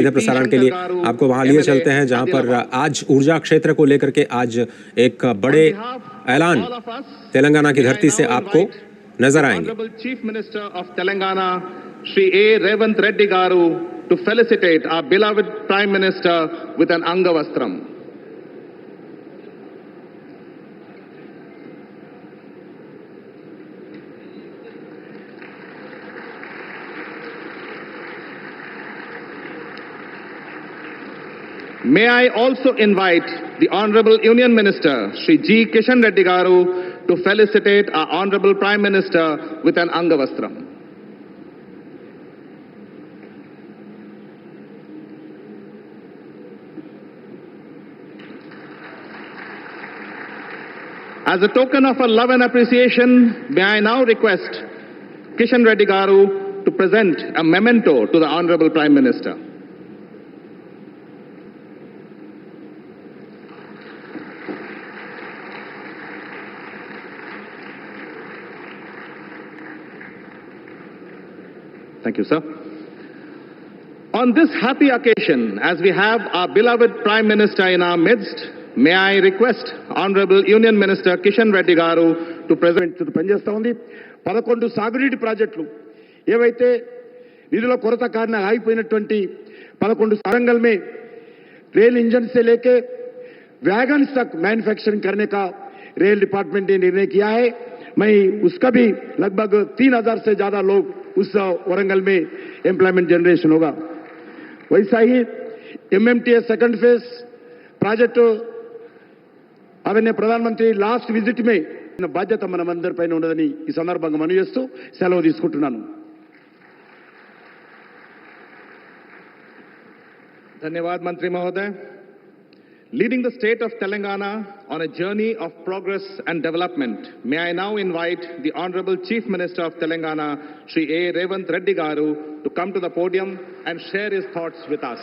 सीधे प्रसारण के लिए आपको वहां लिए चलते हैं जहां पर आज ऊर्जा क्षेत्र को लेकर के आज एक बड़े ऐलान तेलंगाना की धरती से आपको नजर आएंगे। Chief minister of Telangana Shri A Revanth Reddy garu to felicitate our beloved prime minister with an angavastram. May I also invite the Honorable Union Minister, Shri G. Kishan Reddy Garu, to felicitate our Honorable Prime Minister with an Angavastram. As a token of our love and appreciation, may I now request Kishan Reddy Garu to present a memento to the Honorable Prime Minister. Thank you, sir. On this happy occasion, as we have our beloved Prime Minister in our midst, may I request Honorable Union Minister Kishan Reddy Garu to present to the పనిచేస్తా ఉంది. 11 సాగునీటి ప్రాజెక్టులు ఏవైతే నిధుల కొరత కారణంగా ఆగిపోయినటువంటి 11 सारंगल में rail engine से लेके वैगन तक मैन्युफैक्चरिंग करने का रेल डिपार्टमेंट ने निर्णय किया है। मैं उसका भी लगभग 3000 से ज्यादा लोग उस वरंगल में एम्प्लॉयमेंट जनरेशन होगा। वैसा ही MMTS सेकंड फेज ప్రాజెక్ట్ అవన్నీ ప్రధానమంత్రి లాస్ట్ విజిట్ మే బాధ్యత మనమందరి పైన ఉన్నదని ఈ సందర్భంగా మనవి చేస్తూ సెలవు తీసుకుంటున్నాను। ధన్యవాదాలు మంత్రి మహోదయ। Leading the state of Telangana on a journey of progress and development, may I now invite the Honorable Chief Minister of Telangana, Shri A. Revanth Reddy Garu, to come to the podium and share his thoughts with us.